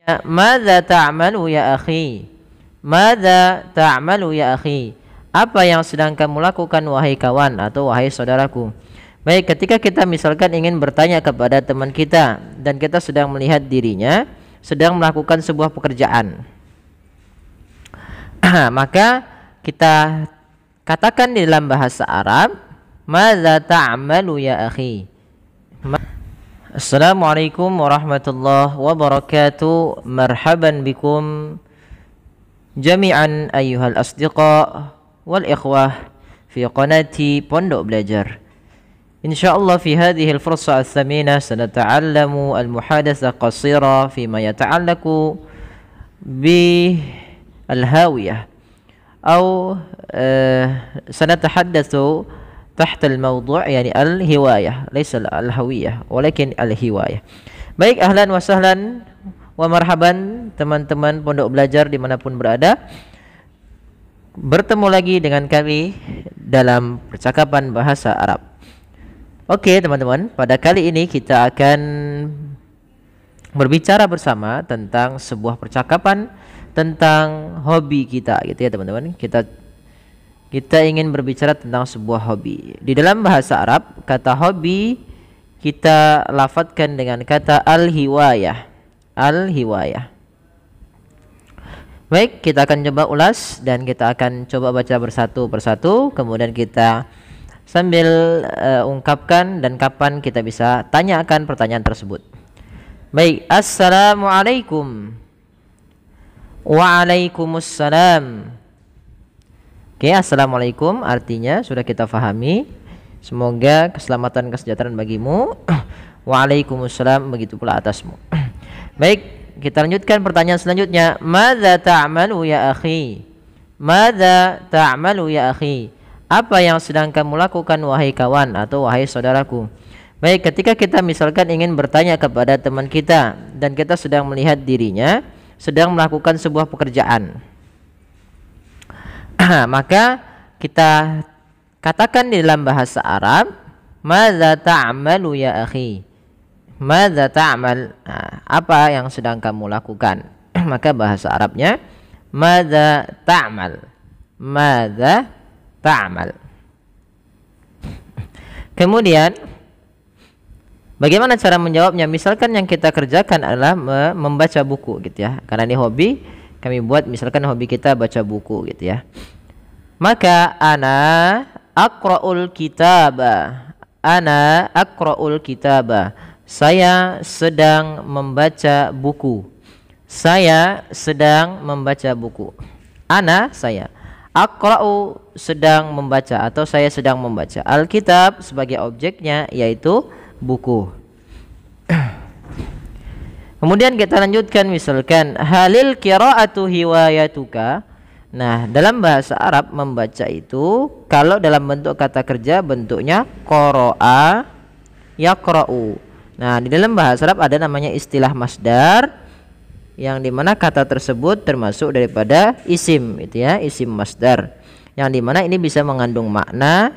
Madza ta'malu ya akhi? Madza ta'malu ya akhi? Apa yang sedang kamu lakukan wahai kawan atau wahai saudaraku? Baik, ketika kita misalkan ingin bertanya kepada teman kita dan kita sedang melihat dirinya sedang melakukan sebuah pekerjaan, maka kita katakan di dalam bahasa Arab, madza ta'malu ya akhi? Assalamualaikum warahmatullahi wabarakatuh. Marhaban bikum jami'an ayyuhal asdiqa wal ikhwah fi qanati Pondok Belajar. Insyaallah fi hadhihi al-fursa al-thamina sanata'allamu al-muhadatsa qasira fima yata'allaqu bi al-hawiyah أو سنتحدث تحت الموضوع يعني الهواية ليس الهوية ولكن الهواية. Baik, ahlan wa sahlan wa marhaban teman-teman pondok belajar dimanapun berada. Bertemu lagi dengan kami dalam percakapan bahasa Arab. Oke teman-teman, pada kali ini kita akan berbicara bersama tentang sebuah percakapan tentang hobi kita gitu ya teman-teman. Kita ingin berbicara tentang sebuah hobi. Di dalam bahasa Arab, kata hobi kita lafadzkan dengan kata al-hiwayah. Al-hiwayah. Baik, kita akan coba ulas dan kita akan coba baca bersatu persatu. Kemudian kita sambil ungkapkan dan kapan kita bisa tanyakan pertanyaan tersebut. Baik, assalamualaikum. Waalaikumsalam. Oke, assalamualaikum artinya sudah kita fahami. Semoga keselamatan kesejahteraan bagimu. Waalaikumsalam, begitu pula atasmu. Baik, kita lanjutkan pertanyaan selanjutnya. Madza ta'malu ya akhi? Madza ta'malu ya akhi? Apa yang sedang kamu lakukan wahai kawan atau wahai saudaraku? Baik, ketika kita misalkan ingin bertanya kepada teman kita dan kita sedang melihat dirinya sedang melakukan sebuah pekerjaan, maka kita katakan di dalam bahasa Arab, madza ta'malu ya akhi? Madza ta'mal? Apa yang sedang kamu lakukan? Maka bahasa Arabnya madza ta'mal? Madza ta'mal? Kemudian bagaimana cara menjawabnya? Misalkan yang kita kerjakan adalah membaca buku gitu ya. Karena ini hobi, kami buat misalkan hobi kita baca buku gitu ya. Maka ana aqra'ul kitaba. Ana aqra'ul kitaba. Saya sedang membaca buku. Saya sedang membaca buku. Ana, saya. Aqra'u, sedang membaca atau saya sedang membaca. Alkitab sebagai objeknya yaitu buku. Kemudian kita lanjutkan misalkan halil qira'atu hiwayatuka. Nah, dalam bahasa Arab membaca itu kalau dalam bentuk kata kerja bentuknya qara'a yaqra'u. Nah, di dalam bahasa Arab ada namanya istilah masdar yang dimana kata tersebut termasuk daripada isim itu ya, isim masdar. Yang dimana ini bisa mengandung makna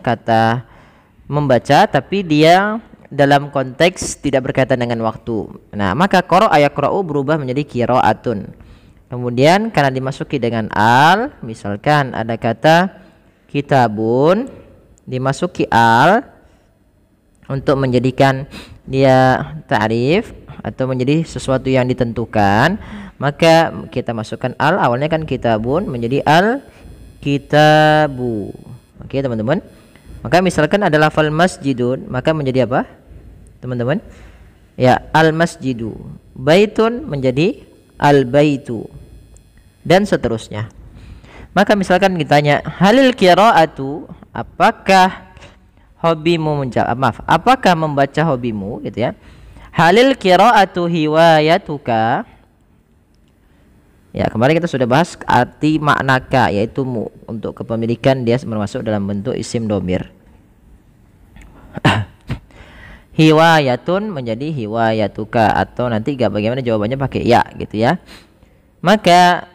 kata membaca tapi dia dalam konteks tidak berkaitan dengan waktu. Nah, maka qara'a yaqra'u berubah menjadi qira'atun. Kemudian karena dimasuki dengan al, misalkan ada kata kitabun dimasuki al untuk menjadikan dia ta'rif atau menjadi sesuatu yang ditentukan, maka kita masukkan al, awalnya kan kitabun menjadi al kitabu. Oke, teman-teman. Maka misalkan ada lafal masjidun, maka menjadi apa? Teman-teman? Ya, al masjidu. Baitun menjadi al baitu. Dan seterusnya. Maka misalkan ditanya, halil qira'atu, apakah hobimu apakah membaca hobimu gitu ya? Halil qira'atu hiwayatuka. Ya, kemarin kita sudah bahas arti maknaka yaitu mu, untuk kepemilikan dia termasuk dalam bentuk isim domir. Hiwayatun menjadi hiwayatuka atau nanti bagaimana jawabannya pakai ya gitu ya. Maka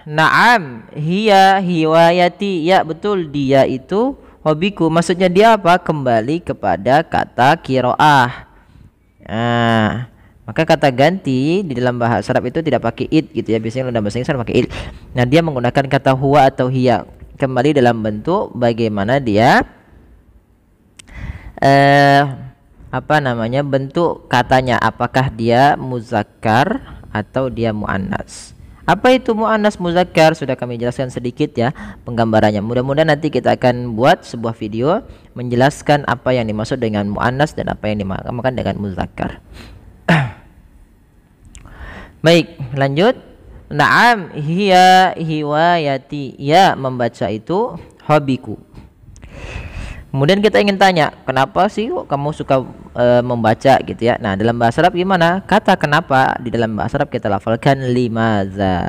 na'am hiya hiwayati, ya betul dia itu hobiku. Maksudnya dia apa? Kembali kepada kata qiraah. Maka kata ganti di dalam bahasa Arab itu tidak pakai it gitu ya. Biasanya dalam bahasa Inggris pakai it. Nah, dia menggunakan kata huwa atau hiya. Kembali dalam bentuk bagaimana dia bentuk katanya, apakah dia muzakkar atau dia muannas. Apa itu muannas muzakkar sudah kami jelaskan sedikit ya penggambarannya. Mudah-mudahan nanti kita akan buat sebuah video menjelaskan apa yang dimaksud dengan muannas dan apa yang dimaksudkan dengan muzakkar. Baik, lanjut. Naam hiya hiwayati. Ya, membaca itu hobiku. Kemudian kita ingin tanya, kenapa sih kok kamu suka membaca gitu ya? Nah, dalam bahasa Arab gimana? Kata kenapa di dalam bahasa Arab kita lafalkan limaza.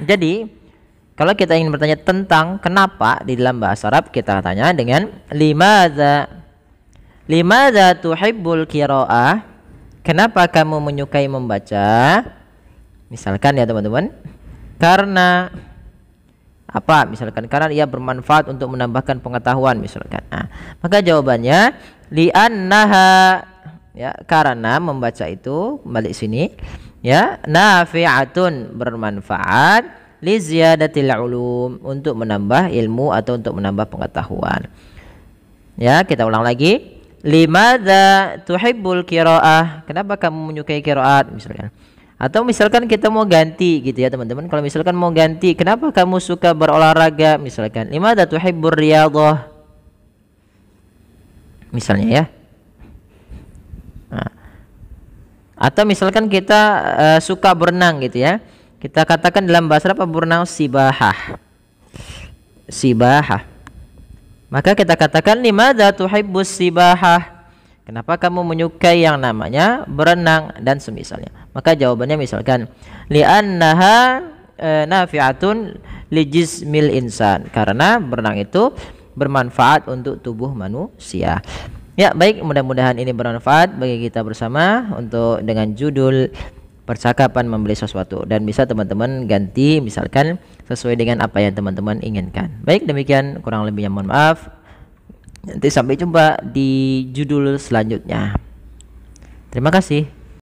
Jadi, kalau kita ingin bertanya tentang kenapa di dalam bahasa Arab, kita tanya dengan limaza. Limaza tuhibbul qiraah? Kenapa kamu menyukai membaca? Misalkan ya teman-teman, karena apa? Misalkan karena ia bermanfaat untuk menambahkan pengetahuan misalkan. Nah, maka jawabannya li'annaha, ya, karena membaca itu balik sini ya, nafi'atun, bermanfaat, li ziyadatil ulum, untuk menambah ilmu atau untuk menambah pengetahuan. Ya, kita ulang lagi. Limadza tuhibbul qiraah? Kenapa kamu menyukai qiraat misalkan? Atau misalkan kita mau ganti gitu ya teman-teman. Kalau misalkan mau ganti, kenapa kamu suka berolahraga misalkan? Limadza tuhibbur riyadhah? Misalnya ya. Nah. Atau misalkan kita suka berenang gitu ya. Kita katakan dalam bahasa apa berenang? Sibahah. Sibahah. Maka kita katakan limadza tuhibbus sibahah? Kenapa kamu menyukai yang namanya berenang dan semisalnya? Maka jawabannya misalkan li'annaha nafi'atun li jismil insan, karena berenang itu bermanfaat untuk tubuh manusia. Ya, baik, mudah-mudahan ini bermanfaat bagi kita bersama untuk dengan judul percakapan membeli sesuatu, dan bisa teman-teman ganti misalkan sesuai dengan apa yang teman-teman inginkan. Baik, demikian, kurang lebihnya mohon maaf. Nanti sampai jumpa di judul selanjutnya. Terima kasih.